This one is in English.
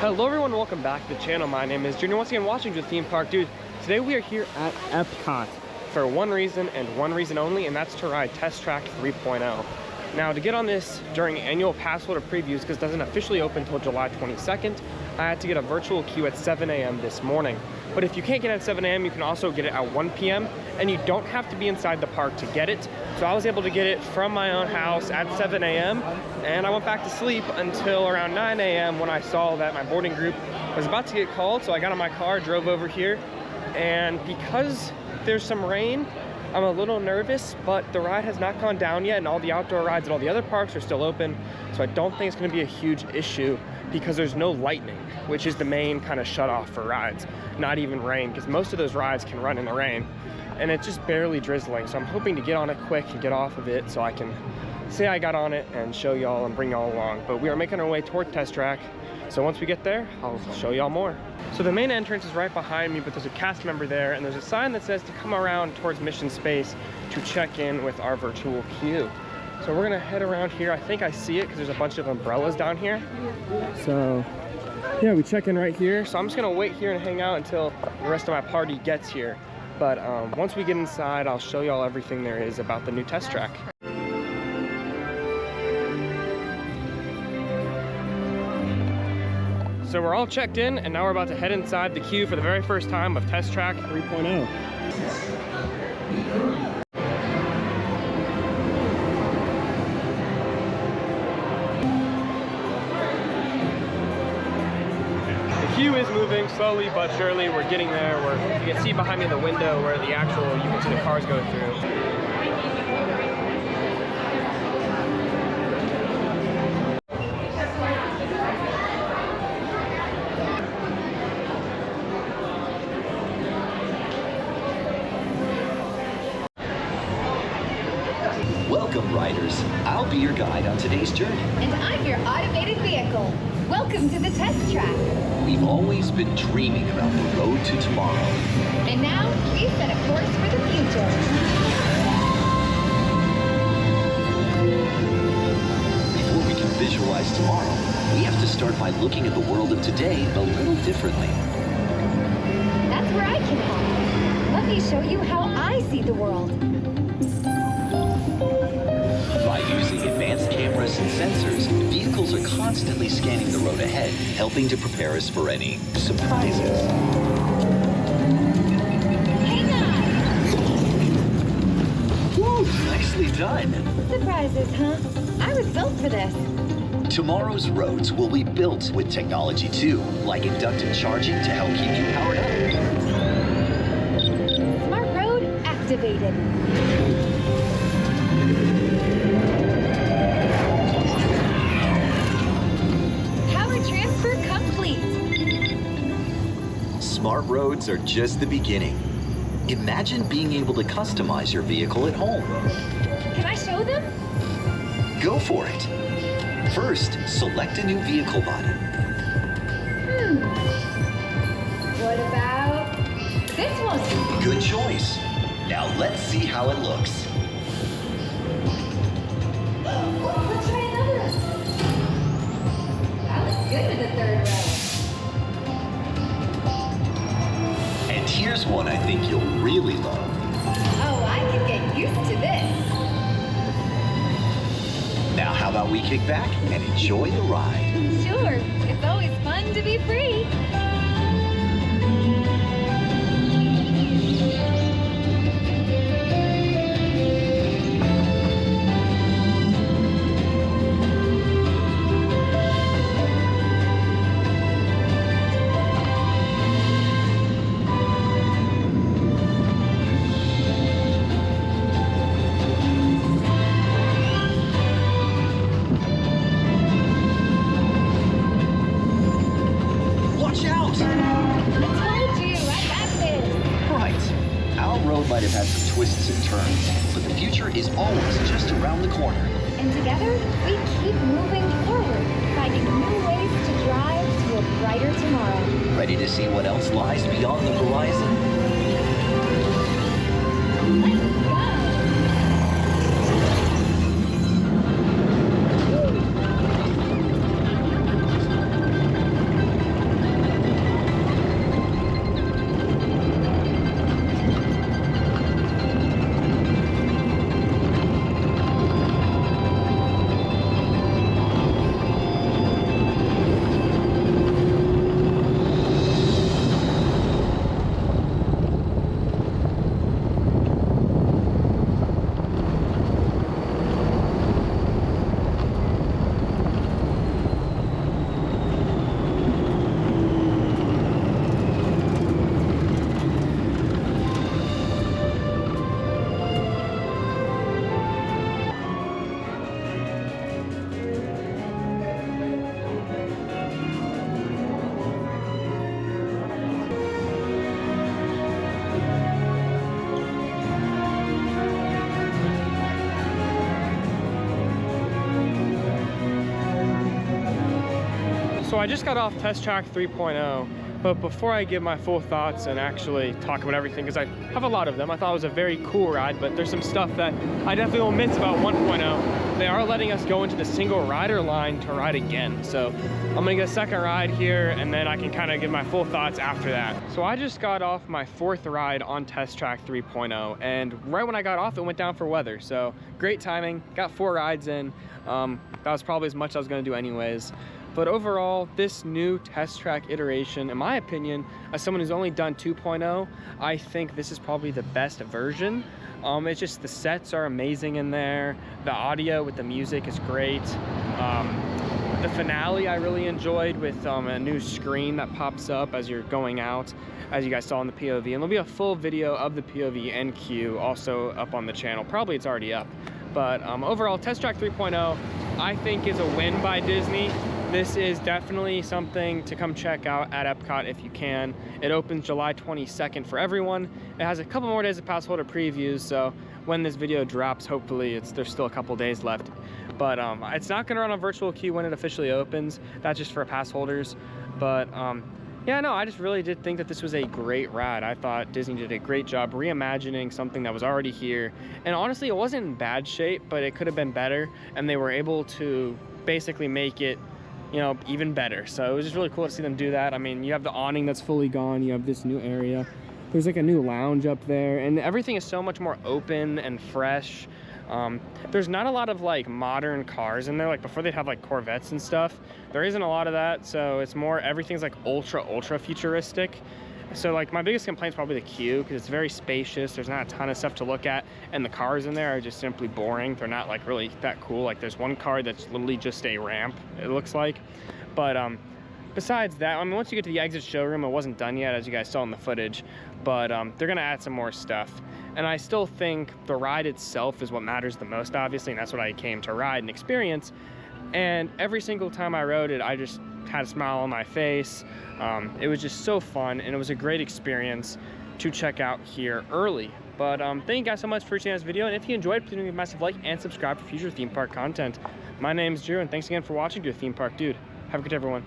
Hello everyone, welcome back to the channel. My name is Junior, once again watching the theme park. Dude, today we are here at Epcot for one reason and one reason only, and that's to ride Test Track 3.0. Now, to get on this during annual pass holder previews, because it doesn't officially open until July 22nd, I had to get a virtual queue at 7 a.m. this morning. But if you can't get it at 7 a.m., you can also get it at 1 p.m. and you don't have to be inside the park to get it. So I was able to get it from my own house at 7 a.m. and I went back to sleep until around 9 a.m. when I saw that my boarding group was about to get called. So I got in my car, drove over here, and because there's some rain, I'm a little nervous, but the ride has not gone down yet and all the outdoor rides at all the other parks are still open. So I don't think it's gonna be a huge issue because there's no lightning, which is the main kind of shut off for rides. Not even rain, because most of those rides can run in the rain and it's just barely drizzling. So I'm hoping to get on it quick and get off of it so I can say I got on it and show y'all and bring y'all along. But we are making our way toward Test Track. So once we get there, I'll show y'all more. So the main entrance is right behind me, but there's a cast member there and there's a sign that says to come around towards Mission Space to check in with our virtual queue. So we're gonna head around here. I think I see it because there's a bunch of umbrellas down here. So yeah, we check in right here. So I'm just gonna wait here and hang out until the rest of my party gets here. But once we get inside, I'll show y'all everything there is about the new Test Track. So we're all checked in and now we're about to head inside the queue for the very first time of Test Track 3.0. The queue is moving slowly but surely. We're getting there. You can see behind me the window where you can see the cars go through. Welcome, riders. I'll be your guide on today's journey. And I'm your automated vehicle. Welcome to the Test Track. We've always been dreaming about the road to tomorrow. And now, we've set a course for the future. Before we can visualize tomorrow, we have to start by looking at the world of today a little differently. That's where I can help. Let me show you how I see the world. By using advanced cameras and sensors, vehicles are constantly scanning the road ahead, helping to prepare us for any surprises. Hang on! Woo, nicely done. Surprises, huh? I was built for this. Tomorrow's roads will be built with technology too, like inductive charging to help keep you powered up. Smart road activated. Smart roads are just the beginning. Imagine being able to customize your vehicle at home. Can I show them? Go for it. First, select a new vehicle body. What about this one? Good choice. Now let's see how it looks. Let's try another. That looks good in the third row. And here's one I think you'll really love. Oh, I can get used to this. Now how about we kick back and enjoy the ride? Sure, it's always fun to be free. Might have had some twists and turns, but the future is always just around the corner. And together, we keep moving forward, finding new ways to drive to a brighter tomorrow. Ready to see what else lies beyond the horizon? Let's go! I just got off Test Track 3.0, but before I give my full thoughts and actually talk about everything, because I have a lot of them, I thought it was a very cool ride, but there's some stuff that I definitely will miss about 1.0. They are letting us go into the single rider line to ride again. So I'm gonna get a second ride here, and then I can kind of give my full thoughts after that. So I just got off my 4th ride on Test Track 3.0, and right when I got off, it went down for weather. So great timing, got 4 rides in. That was probably as much as I was gonna do anyways. But overall, this new Test Track iteration, in my opinion, as someone who's only done 2.0, I think this is probably the best version. It's just the sets are amazing in there. The audio with the music is great. The finale I really enjoyed with a new screen that pops up as you're going out, as you guys saw in the POV. And there'll be a full video of the POV and queue also up on the channel. Probably it's already up. But overall, Test Track 3.0, I think is a win by Disney. This is definitely something to come check out at Epcot if you can. It opens July 22nd for everyone. It has a couple more days of pass holder previews, so when this video drops, hopefully there's still a couple days left. But it's not gonna run on virtual queue when it officially opens. That's just for pass holders. But yeah, no, I just really did think that this was a great ride. I thought Disney did a great job reimagining something that was already here. And honestly, it wasn't in bad shape, but it could have been better. And they were able to basically make it, you know, even better. So it was just really cool to see them do that. I mean, you have the awning that's fully gone. You have this new area. There's like a new lounge up there, and everything is so much more open and fresh. There's not a lot of like modern cars in there. Like before, they'd have like Corvettes and stuff. There isn't a lot of that, so it's more, everything's like ultra futuristic. So like my biggest complaint is probably the queue, because it's very spacious. There's not a ton of stuff to look at, and the cars in there are just simply boring. They're not like really that cool. Like there's one car that's literally just a ramp, it looks like. But besides that, I mean, once you get to the exit showroom, it wasn't done yet, as you guys saw in the footage, but they're gonna add some more stuff. And I still think the ride itself is what matters the most, obviously, and that's what I came to ride and experience. And every single time I rode it, I just had a smile on my face. It was just so fun, and it was a great experience to check out here early. But thank you guys so much for watching this video, and if you enjoyed, please leave a massive like and subscribe for future theme park content. My name's Drew, and thanks again for watching, Your Theme Park Dude. Have a good day, everyone.